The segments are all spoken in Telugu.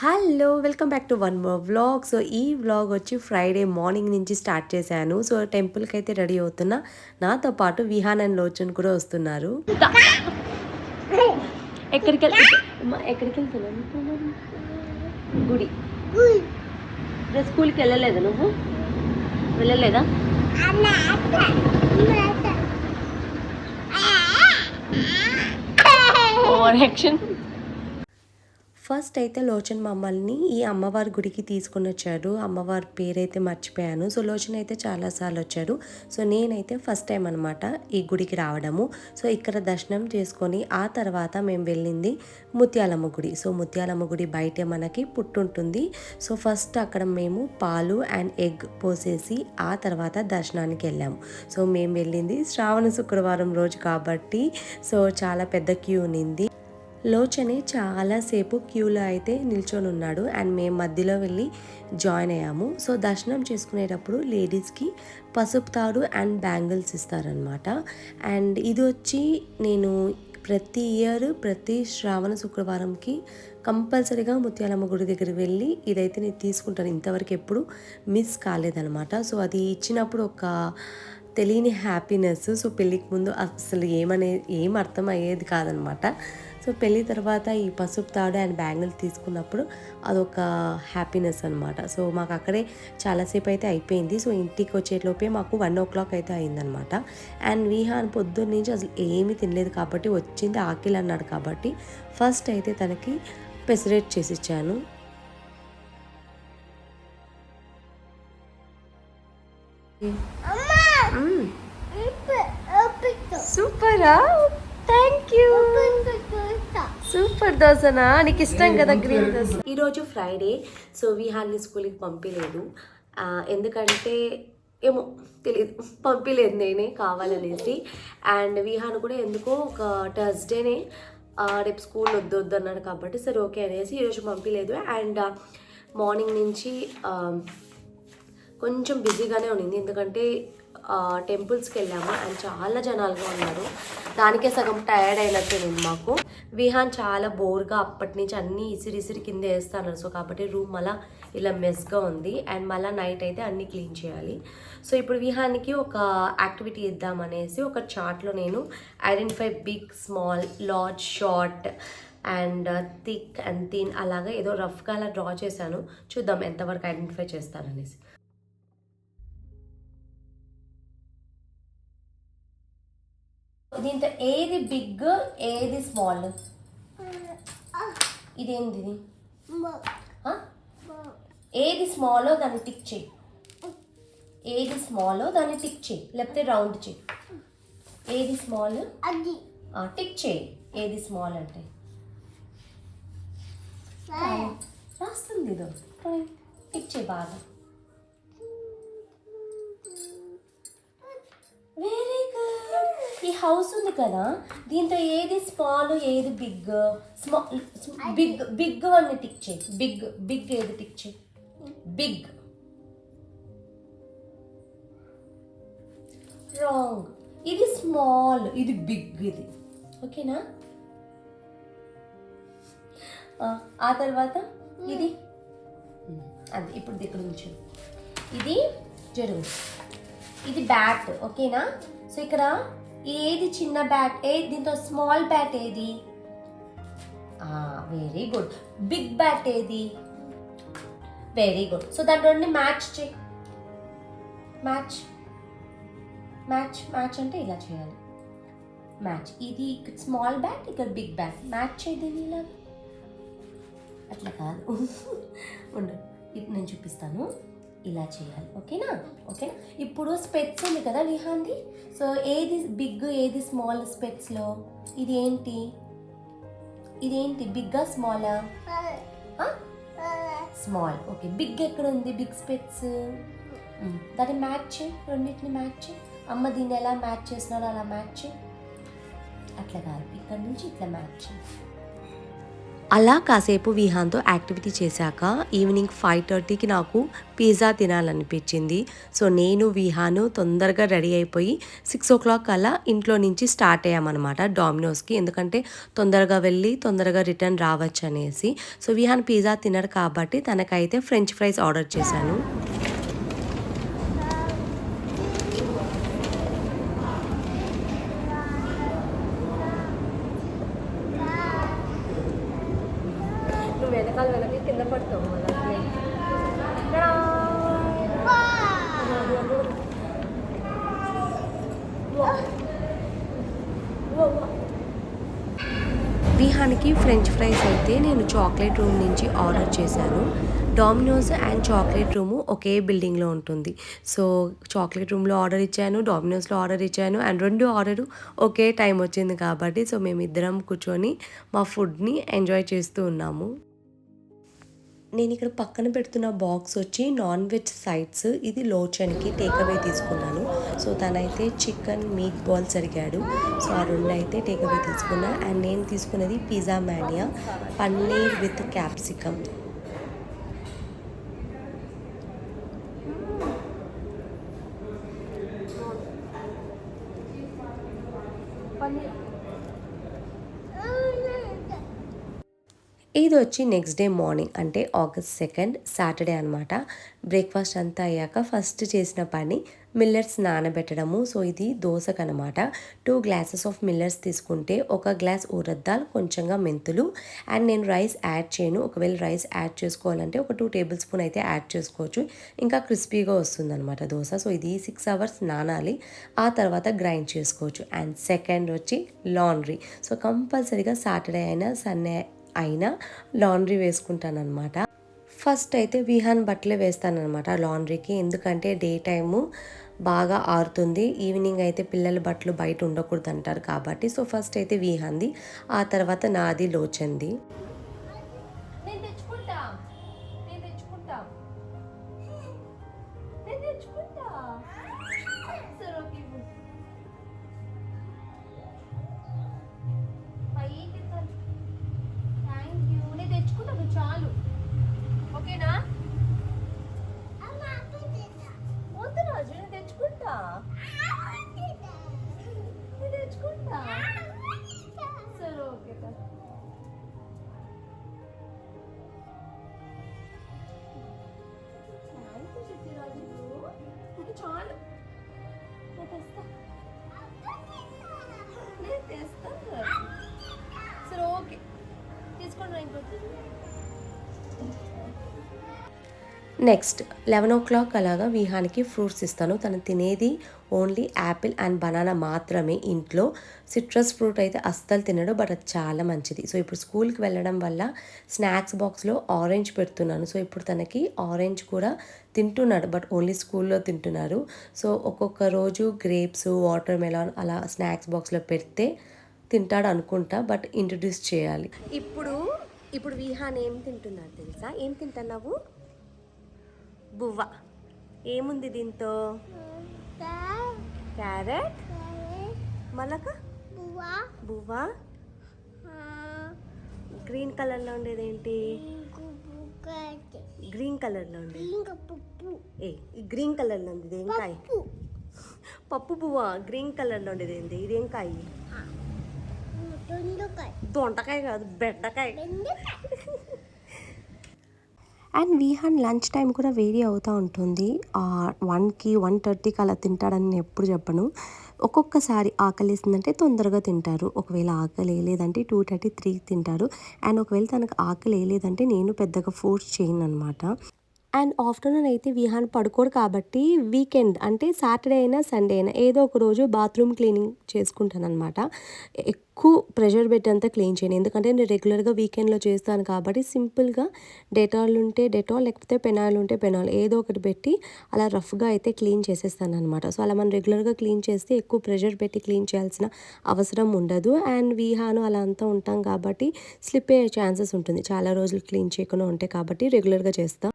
Hello welcome back to one more vlog. So ఈ వ్లాగ్ వచ్చి ఫ్రైడే మార్నింగ్ నుంచి స్టార్ట్ చేశాను. సో టెంపుల్కి అయితే రెడీ అవుతున్నా. నాతో పాటు విహాన్ అండ్ లోచన్ కూడా వస్తున్నారు. ఎక్కడికి వెళ్తున్నాను? గుడి. స్కూల్కి వెళ్ళలేదా నువ్వు? వెళ్ళలేదా? Over action. ఫస్ట్ అయితే లోచన్ మమ్మల్ని ఈ అమ్మవారి గుడికి తీసుకుని వచ్చాడు. అమ్మవారి పేరైతే మర్చిపోయాను. సో లోచన్ అయితే చాలాసార్లు వచ్చాడు. సో నేనైతే ఫస్ట్ టైం అనమాట ఈ గుడికి రావడము. సో ఇక్కడ దర్శనం చేసుకొని ఆ తర్వాత మేము వెళ్ళింది ముత్యాలమ్మ గుడి. సో ముత్యాలమ్మ గుడి బయటే మనకి పుట్టుంటుంది. సో ఫస్ట్ అక్కడ మేము పాలు అండ్ ఎగ్ పోసేసి ఆ తర్వాత దర్శనానికి వెళ్ళాము. సో మేము వెళ్ళింది శ్రావణ శుక్రవారం రోజు కాబట్టి సో చాలా పెద్ద క్యూ ఉన్నింది. లోచనే చాలాసేపు క్యూలో అయితే నిల్చొని ఉన్నాడు అండ్ మేము మధ్యలో వెళ్ళి జాయిన్ అయ్యాము. సో దర్శనం చేసుకునేటప్పుడు లేడీస్కి పసుపు తాడు అండ్ బ్యాంగిల్స్ ఇస్తారనమాట. అండ్ ఇది వచ్చి నేను ప్రతి ఇయర్ ప్రతి శ్రావణ శుక్రవారంకి కంపల్సరీగా ముత్యాలమ్మ గుడి దగ్గరికి వెళ్ళి ఇదైతే నేను తీసుకుంటాను. ఇంతవరకు ఎప్పుడు మిస్ కాలేదనమాట. సో అది ఇచ్చినప్పుడు ఒక తెలియని హ్యాపీనెస్. సో పెళ్ళికి ముందు అసలు ఏం అర్థం అయ్యేది కాదనమాట. సో పెళ్ళి తర్వాత ఈ పసుపు తాడు అండ్ బ్యాంగిల్స్ తీసుకున్నప్పుడు అదొక హ్యాపీనెస్ అనమాట. సో మాకు అక్కడే చాలాసేపు అయితే అయిపోయింది. సో ఇంటికి వచ్చేలోపే మాకు 1 o'clock అయితే అయిందనమాట. అండ్ విహాన్ పొద్దున్న నుంచి అసలు ఏమీ తినలేదు కాబట్టి వచ్చింది ఆకిలి అన్నాడు కాబట్టి ఫస్ట్ అయితే తనకి పెసరేట్ చేసి ఇచ్చాను. సూపరా, థ్యాంక్ యూ. సూపర్ దోసనా, నీకు ఇష్టం కదా గ్రీన్ దోస. ఈరోజు ఫ్రైడే. సో విహాన్ని స్కూల్కి పంపించలేదు. ఎందుకంటే ఏమో తెలియదు, పంపించలేదు నేనే కావాలనేసి. అండ్ విహాన్ కూడా ఎందుకో ఒక థర్స్డేనే రేపు స్కూల్ వద్దు అన్నాడు కాబట్టి సరే ఓకే అనేసి ఈరోజు పంపించలేదు. అండ్ మార్నింగ్ నుంచి కొంచెం బిజీగానే ఉన్నింది ఎందుకంటే టెంపుల్స్కి వెళ్ళాము అండ్ చాలా జనాలుగా ఉన్నారు. దానికే సగం టైర్డ్ అయినట్టు నేను మాకు. విహాన్ చాలా బోర్గా అప్పటి నుంచి అన్నీ ఇసిరి కింద వేస్తాను. సో కాబట్టి రూమ్ అలా ఇలా మెస్గా ఉంది అండ్ మళ్ళీ నైట్ అయితే అన్నీ క్లీన్ చేయాలి. సో ఇప్పుడు విహాన్కి ఒక యాక్టివిటీ ఇద్దామనేసి ఒక చార్ట్లో నేను identify big, small, large, short and thick and thin అలాగా ఏదో రఫ్గా అలా డ్రా చేశాను. చూద్దాం ఎంతవరకు ఐడెంటిఫై చేస్తాననేసి. దీంతో ఏది బిగ్ ఏది స్మాల్? ఇదేంది? ఏది స్మాలో దాన్ని టిక్ చేయి. ఏది స్మాలో దాన్ని టిక్ చేయి, లేకపోతే రౌండ్ చేయి. ఏది స్మాల్ టిక్ చేయి. ఏది స్మాల్ అంటే రాస్తుంది ఇదో టిక్ చేయి బాగా. Very good. ఈ హౌస్ ఉంది కదా, దీంతో ఏది స్మాల్ ఏది బిగ్? బిగ్ అని టిక్ చేయి. బిగ్ ఏది టిక్ చేయి? బిగ్. రాంగ్. ఇది స్మాల్, ఇది బిగ్. ఇది ఓకేనా? ఆ తర్వాత ఇది అది ఇప్పుడు దగ్గర ఉంచు. ఇది జరుగు. ఇది బ్యాట్ ఓకేనా? సో ఇక్కడ ఏది చిన్న బ్యాట్? దీంతో స్మాల్ బ్యాట్ ఏది? Very good. బిగ్ బ్యాట్ ఏది? Very good. సో దాని రెండు మ్యాచ్ చేయి. మ్యాచ్ మ్యాచ్ మ్యాచ్ అంటే ఇలా చేయాలి. మ్యాచ్. ఇది స్మాల్ బ్యాట్, ఇక్కడ బిగ్ బ్యాట్. మ్యాచ్ చేయదు ఇలా, అట్లా కాదు. ఉండు, ఇది నేను చూపిస్తాను. ఇలా చేయాలి ఓకేనా? ఓకేనా. ఇప్పుడు స్పెట్స్ ఉంది కదా విహాన్ది. సో ఏది బిగ్ ఏది స్మాల్ స్పెట్స్లో? ఇది ఏంటి? ఇదేంటి, బిగ్గా స్మాలా? స్మాల్. ఓకే. బిగ్ ఎక్కడ ఉంది? బిగ్ స్పెట్స్. దాన్ని మ్యాచ్ చేయి, రెండింటిని మ్యాచ్ చేయి. అమ్మ దీన్ని ఎలా మ్యాచ్ చేసినారో అలా మ్యాచ్ చేయి. అట్లా కాదు, ఇక్కడ నుంచి ఇట్లా మ్యాచ్ చేయి. అలా కాసేపు విహాన్తో యాక్టివిటీ చేశాక ఈవినింగ్ 5:30కి నాకు పిజ్జా తినాలనిపించింది. సో నేను విహాను తొందరగా రెడీ అయిపోయి 6 అలా ఇంట్లో నుంచి స్టార్ట్ అయ్యామన్నమాట డామినోస్కి. ఎందుకంటే తొందరగా వెళ్ళి తొందరగా రిటర్న్ రావచ్చు అనేసి. సో విహాన్ పిజ్జా తినరు కాబట్టి తనకైతే ఫ్రెంచ్ ఫ్రైస్ ఆర్డర్ చేశాను. నువ్వు వెనకాల కింద పడతావు విహాన్కి ఫ్రెంచ్ ఫ్రైస్ అయితే నేను చాక్లెట్ రూమ్ నుంచి ఆర్డర్ చేశాను. డామినోస్ అండ్ చాక్లెట్ రూము ఒకే బిల్డింగ్లో ఉంటుంది. సో చాక్లెట్ రూమ్లో ఆర్డర్ ఇచ్చాను, డామినోస్లో ఆర్డర్ ఇచ్చాను అండ్ 2 ఆర్డరు ఒకే టైం వచ్చింది కాబట్టి సో మేమిద్దరం కూర్చొని మా ఫుడ్ని ఎంజాయ్ చేస్తూ ఉన్నాము. నేను ఇక్కడ పక్కన పెడుతున్న బాక్స్ వచ్చి నాన్ వెజ్ సైడ్స్. ఇది లోచన్కి టేక్అవే తీసుకున్నాను. సో తనైతే చికెన్ మీట్ బాల్స్ అడిగాడు. సో ఆ 2 అయితే టేక్అవే తీసుకున్నా. అండ్ నేను తీసుకున్నది pizza mania paneer with capsicum. ఇది వచ్చి నెక్స్ట్ డే మార్నింగ్ అంటే August 2 సాటర్డే అనమాట. బ్రేక్ఫాస్ట్ అంతా అయ్యాక ఫస్ట్ చేసిన పని మిల్లెట్స్ నానబెట్టడము. సో ఇది దోసకనమాట. 2 గ్లాసెస్ ఆఫ్ మిల్లెట్స్ తీసుకుంటే 1 గ్లాస్ ఊరద్ దాల్, కొంచెంగా మెంతులు. అండ్ నేను రైస్ యాడ్ చేయను. ఒకవేళ రైస్ యాడ్ చేసుకోవాలంటే ఒక 2 టేబుల్ స్పూన్ అయితే యాడ్ చేసుకోవచ్చు. ఇంకా క్రిస్పీగా వస్తుందన్నమాట దోశ. సో ఇది 6 అవర్స్ నానాలి. ఆ తర్వాత గ్రైండ్ చేసుకోవచ్చు. అండ్ సెకండ్ వచ్చి లాండ్రీ. సో కంపల్సరీగా సాటర్డే అయినా సండే అయినా లాండ్రీ వేసుకుంటానమాట. ఫస్ట్ అయితే విహాన్ బట్టలే వేస్తానన్నమాట లాండ్రీకి. ఎందుకంటే డే టైము బాగా ఆరుతుంది, ఈవినింగ్ అయితే పిల్లల బట్టలు బయట ఉండకూడదు అంటారు కాబట్టి. సో ఫస్ట్ అయితే విహాన్ది, ఆ తర్వాత నాది, లోచన్ది. చాలు ఓకేనా? వద్దు రాజు, నేను తెచ్చుకుంటా, నేను తెచ్చుకుంటా. సరే ఓకే చాలు, నేను తెస్తా, నేను తెస్తాను. సరే ఓకే తీసుకోండి. ఇంకొచ్చి నెక్స్ట్ 11 అలాగా విహాన్కి ఫ్రూట్స్ ఇస్తాను. తను తినేది ఓన్లీ యాపిల్ అండ్ బనానా మాత్రమే ఇంట్లో. సిట్రస్ ఫ్రూట్ అయితే అస్సలు తినడు, బట్ అది చాలా మంచిది. సో ఇప్పుడు స్కూల్కి వెళ్ళడం వల్ల స్నాక్స్ బాక్స్లో ఆరెంజ్ పెడుతున్నాను. సో ఇప్పుడు తనకి ఆరెంజ్ కూడా తింటున్నాడు, బట్ ఓన్లీ స్కూల్లో తింటున్నారు. సో ఒక్కొక్క రోజు గ్రేప్స్, వాటర్ మెలాన్ అలా స్నాక్స్ బాక్స్లో పెడితే తింటాడు అనుకుంటా, బట్ ఇంట్రడ్యూస్ చేయాలి. ఇప్పుడు విహాన్ ఏం తింటున్నాడు తెలుసా? ఏం తింటున్నావు? బువ్వ. ఏముంది దీంతో? క్యారెట్, మలక, బువ్వ. గ్రీన్ కలర్లో ఉండేది ఏంటి? గ్రీన్ కలర్లో ఉండేది గ్రీన్ కలర్లో ఉండేది ఏం కాయ? పప్పు బువ్వ. గ్రీన్ కలర్లో ఉండేది ఏంటి? ఇదేం కాయ? దొండకాయ కాదు, బెండకాయ. అండ్ విహాన్ లంచ్ టైం కూడా వేరీ అవుతూ ఉంటుంది. 1కి 1:30కి అలా తింటాడని నేను ఎప్పుడు చెప్పను. ఒక్కొక్కసారి ఆకలిస్తుందంటే తొందరగా తింటారు. ఒకవేళ ఆకలి వేయలేదంటే 2:30, 3 తింటారు. అండ్ ఒకవేళ తనకు ఆకలి వేయలేదంటే నేను పెద్దగా ఫోర్స్ చేయను అనమాట. అండ్ ఆఫ్టర్నూన్ అయితే విహాన్ పడుకోడు కాబట్టి వీకెండ్ అంటే సాటర్డే అయినా సండే అయినా ఏదో ఒక రోజు బాత్రూమ్ క్లీనింగ్ చేసుకుంటాను అనమాట. ఎక్కువ ప్రెషర్ పెట్టి అంతా క్లీన్ చేయను, ఎందుకంటే నేను రెగ్యులర్గా వీకెండ్లో చేస్తాను కాబట్టి సింపుల్గా డెటాల్ ఉంటే డెటాల్, లేకపోతే పెనాయిల్ ఉంటే పెనాయిల్, ఏదో ఒకటి పెట్టి అలా రఫ్గా అయితే క్లీన్ చేసేస్తాను అనమాట. సో అలా మనం రెగ్యులర్గా క్లీన్ చేస్తే ఎక్కువ ప్రెషర్ పెట్టి క్లీన్ చేయాల్సిన అవసరం ఉండదు. అండ్ విహాను అలా అంతా ఉంటాం కాబట్టి స్లిప్ అయ్యే ఛాన్సెస్ ఉంటుంది చాలా రోజులు క్లీన్ చేయకుండా ఉంటే, కాబట్టి రెగ్యులర్గా చేస్తాం.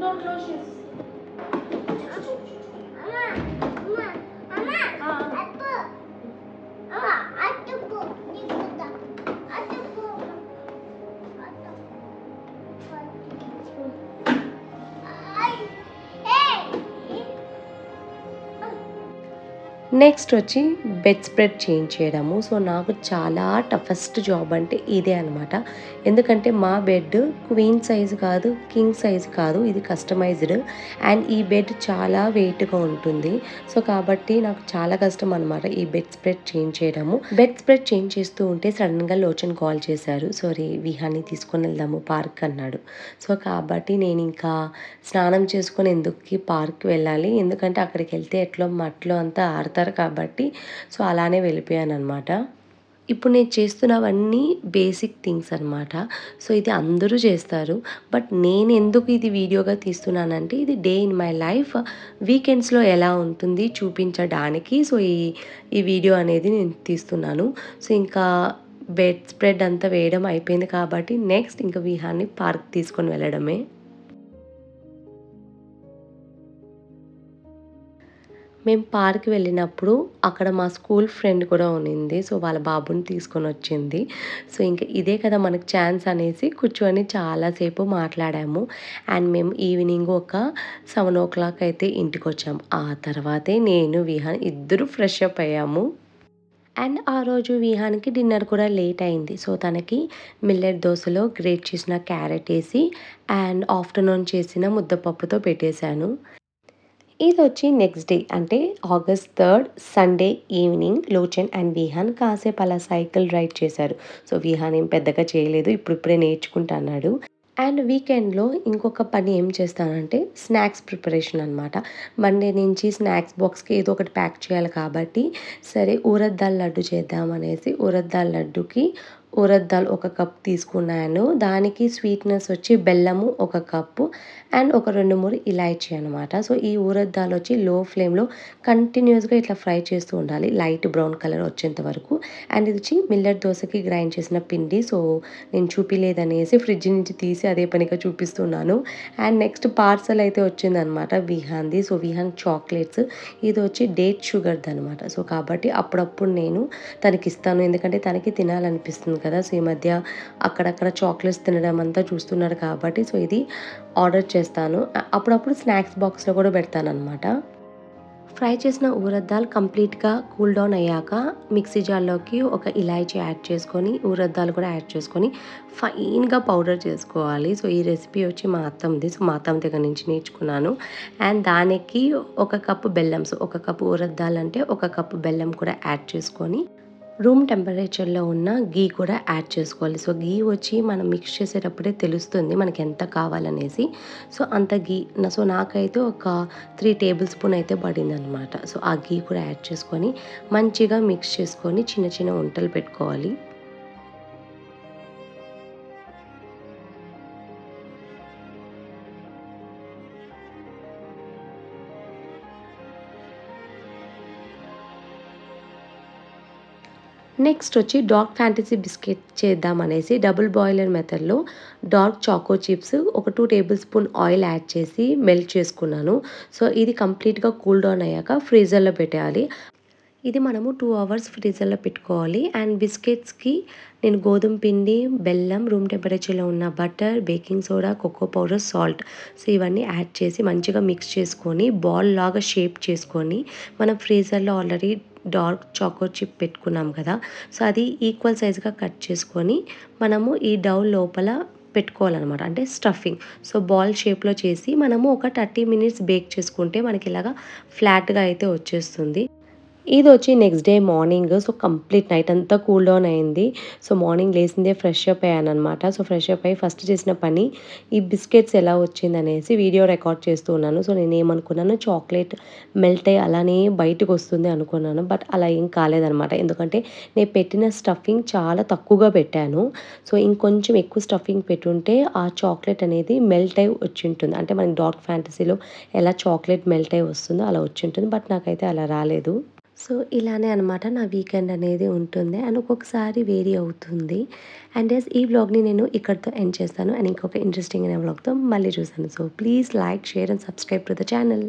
డోంట్ క్లోజ్ చేసి నెక్స్ట్ వచ్చి బెడ్ స్ప్రెడ్ చేంజ్ చేయడము. సో నాకు చాలా టఫెస్ట్ జాబ్ అంటే ఇదే అనమాట. ఎందుకంటే మా బెడ్ క్వీన్ సైజ్ కాదు, కింగ్ సైజ్ కాదు, ఇది కస్టమైజ్డ్. అండ్ ఈ బెడ్ చాలా వెయిట్గా ఉంటుంది. సో కాబట్టి నాకు చాలా కష్టం అనమాట ఈ బెడ్ స్ప్రెడ్ చేంజ్ చేయడము. బెడ్ స్ప్రెడ్ చేంజ్ చేస్తూ ఉంటే సడన్గా లోచన్ కాల్ చేశారు. సారీ, విహాన్ని తీసుకొని వెళ్దాము పార్క్ అన్నాడు. సో కాబట్టి నేను ఇంకా స్నానం చేసుకొని ఎందుకు పార్క్ వెళ్ళాలి, ఎందుకంటే అక్కడికి వెళ్తే ఎట్లో మట్లో అంతా ఆడతారు కాబట్టి సో అలానే వెళ్ళిపోయాను అనమాట. ఇప్పుడు నేను చేస్తున్నవన్నీ బేసిక్ థింగ్స్ అనమాట. సో ఇది అందరూ చేస్తారు. బట్ నేను ఎందుకు ఇది వీడియోగా తీస్తున్నానంటే ఇది డే ఇన్ మై లైఫ్ వీకెండ్స్లో ఎలా ఉంటుంది చూపించడానికి. సో ఈ వీడియో అనేది నేను తీస్తున్నాను. సో ఇంకా బెడ్ స్ప్రెడ్ అంతా వేయడం అయిపోయింది కాబట్టి నెక్స్ట్ ఇంకా విహాన్ని పార్క్ తీసుకొని వెళ్ళడమే. మేము పార్క్కి వెళ్ళినప్పుడు అక్కడ మా స్కూల్ ఫ్రెండ్ కూడా ఉన్నింది. సో వాళ్ళ బాబుని తీసుకొని వచ్చింది. సో ఇంకా ఇదే కదా మనకు ఛాన్స్ అనేసి కూర్చొని చాలాసేపు మాట్లాడాము. అండ్ మేము ఈవినింగ్ ఒక 7 o'clock అయితే ఇంటికి వచ్చాము. ఆ తర్వాతే నేను విహాన్ ఇద్దరు ఫ్రెష్ అప్ అయ్యాము. అండ్ ఆ రోజు విహాన్కి డిన్నర్ కూడా లేట్ అయింది. సో తనకి మిల్లెట్ దోశలో గ్రేట్ చేసిన క్యారెట్ వేసి అండ్ ఆఫ్టర్నూన్ చేసిన ముద్దపప్పుతో పెట్టేశాను. ఇది వచ్చి నెక్స్ట్ డే అంటే August 3rd Sunday evening Lochan and Vihan కాసేపు అలా సైకిల్ రైడ్ చేశారు. సో విహాన్ ఏం పెద్దగా చేయలేదు, ఇప్పుడిప్పుడే నేర్చుకుంటున్నాడు. అండ్ వీకెండ్లో ఇంకొక పని ఏం చేస్తానంటే స్నాక్స్ ప్రిపరేషన్ అనమాట. మండే నుంచి స్నాక్స్ బాక్స్కి ఏదో ఒకటి ప్యాక్ చేయాలి కాబట్టి సరే ఊరద్ దాల్ లడ్డు చేద్దాం అనేసి ఊరద్ దాల్ లడ్డుకి ఊరద్ దాల్ 1 కప్ తీసుకున్నాను. దానికి స్వీట్నెస్ వచ్చి బెల్లము 1 కప్పు అండ్ ఒక 2-3 ఇలాచీ అనమాట. సో ఈ ఊరద్ దాల్ వచ్చి లో ఫ్లేమ్లో కంటిన్యూస్గా ఇట్లా ఫ్రై చేస్తూ ఉండాలి లైట్ బ్రౌన్ కలర్ వచ్చేంత వరకు. అండ్ ఇది వచ్చి మిల్లెట్ దోశకి గ్రైండ్ చేసిన పిండి. సో నేను చూపిలేదనేసి ఫ్రిడ్జ్ నుంచి తీసి అదే పనిగా చూపిస్తున్నాను. అండ్ నెక్స్ట్ పార్సల్ అయితే వచ్చిందనమాట విహాన్ది. సో విహాన్ చాక్లెట్స్, ఇది వచ్చి డేట్ షుగర్ది అనమాట. సో కాబట్టి అప్పుడప్పుడు నేను తనకి ఇస్తాను, ఎందుకంటే తనకి తినాలనిపిస్తుంది కదా. సో ఈ మధ్య అక్కడక్కడ చాక్లెట్స్ తినడం అంతా చూస్తున్నాడు కాబట్టి సో ఇది ఆర్డర్ చేస్తాను. అప్పుడప్పుడు స్నాక్స్ బాక్స్లో కూడా పెడతాను అనమాట. ఫ్రై చేసిన ఊరద్ దాల్ కంప్లీట్గా కూల్ డౌన్ అయ్యాక మిక్సీ జార్లోకి ఒక ఇలాచీ యాడ్ చేసుకొని ఊరద్ దాల్ కూడా యాడ్ చేసుకొని ఫైన్గా పౌడర్ చేసుకోవాలి. సో ఈ రెసిపీ వచ్చి మా అత్తమ్మది. సో మా అత్తమ్మ దగ్గర నుంచి నేర్చుకున్నాను. అండ్ దానికి 1 కప్పు బెల్లం, సో 1 కప్పు ఊరద్ దాల్ అంటే 1 కప్పు బెల్లం కూడా యాడ్ చేసుకొని రూమ్ టెంపరేచర్లో ఉన్న గీ కూడా యాడ్ చేసుకోవాలి. సో గీ వచ్చి మనం మిక్స్ చేసేటప్పుడే తెలుస్తుంది మనకి ఎంత కావాలనేసి. సో అంత గీ సో నాకైతే ఒక 3 టేబుల్ స్పూన్ అయితే పడింది అనమాట. సో ఆ గీ కూడా యాడ్ చేసుకొని మంచిగా మిక్స్ చేసుకొని చిన్న చిన్న వంటలు పెట్టుకోవాలి. నెక్స్ట్ వచ్చి డార్క్ ఫ్యాంటసీ బిస్కెట్ చేద్దాం అనేసి డబుల్ బాయిలర్ మెథడ్లో డార్క్ చాకో చిప్స్ ఒక 2 టేబుల్ స్పూన్ ఆయిల్ యాడ్ చేసి మెల్ట్ చేసుకున్నాను. సో ఇది కంప్లీట్గా కూల్ డౌన్ అయ్యాక ఫ్రీజర్లో పెట్టేయాలి. ఇది మనము 2 hours ఫ్రీజర్లో పెట్టుకోవాలి. అండ్ బిస్కెట్స్కి నేను గోధుమ పిండి, బెల్లం, రూమ్ టెంపరేచర్లో ఉన్న butter, baking soda, cocoa powder, salt so ఇవన్నీ యాడ్ చేసి మంచిగా మిక్స్ చేసుకొని బాల్ లాగా షేప్ చేసుకొని మనం ఫ్రీజర్లో ఆల్రెడీ డార్క్ చాకో చిప్ పెట్టుకున్నాం కదా. సో అది ఈక్వల్ సైజ్గా కట్ చేసుకొని మనము ఈ డౌ లోపల పెట్టుకోవాలన్నమాట, అంటే స్టఫింగ్. సో బాల్ షేప్లో చేసి మనము ఒక 30 minutes బేక్ చేసుకుంటే మనకి ఇలాగా ఫ్లాట్గా అయితే వచ్చేస్తుంది. ఇది వచ్చి next day morning. So complete night అంతా కూల్ డౌన్ అయింది. సో మార్నింగ్ లేసిందే ఫ్రెష్ అప్ అయ్యాను అనమాట. సో ఫ్రెష్ అప్ అయ్యి ఫస్ట్ చేసిన పని ఈ బిస్కెట్స్ ఎలా వచ్చిందనేసి వీడియో రికార్డ్ చేస్తూ ఉన్నాను. సో నేను ఏమనుకున్నాను, చాక్లెట్ మెల్ట్ అయ్యి అలానే బయటకు వస్తుంది అనుకున్నాను. బట్ అలా ఏం కాలేదనమాట, ఎందుకంటే నేను పెట్టిన స్టఫింగ్ చాలా తక్కువగా పెట్టాను. సో ఇంకొంచెం ఎక్కువ స్టఫింగ్ పెట్టుంటే ఆ చాక్లెట్ అనేది మెల్ట్ అయి వచ్చి ఉంటుంది, అంటే మనకి డార్క్ ఫ్యాంటసీలో ఎలా చాక్లెట్ మెల్ట్ అయి వస్తుందో అలా వచ్చి ఉంటుంది. బట్ నాకైతే అలా రాలేదు. సో ఇలానే అనమాట నా వీకెండ్ అనేది ఉంటుంది అండ్ ఒక్కొక్కసారి వేరీ అవుతుంది. అండ్ యెస్ ఈ వ్లాగ్‌ని నేను ఇక్కడితో ఎండ్ చేస్తాను. అండ్ ఇంకొక ఇంట్రెస్టింగ్ అయిన వ్లాగ్‌తో మళ్ళీ చూస్తాను. So please like, share and subscribe to the channel.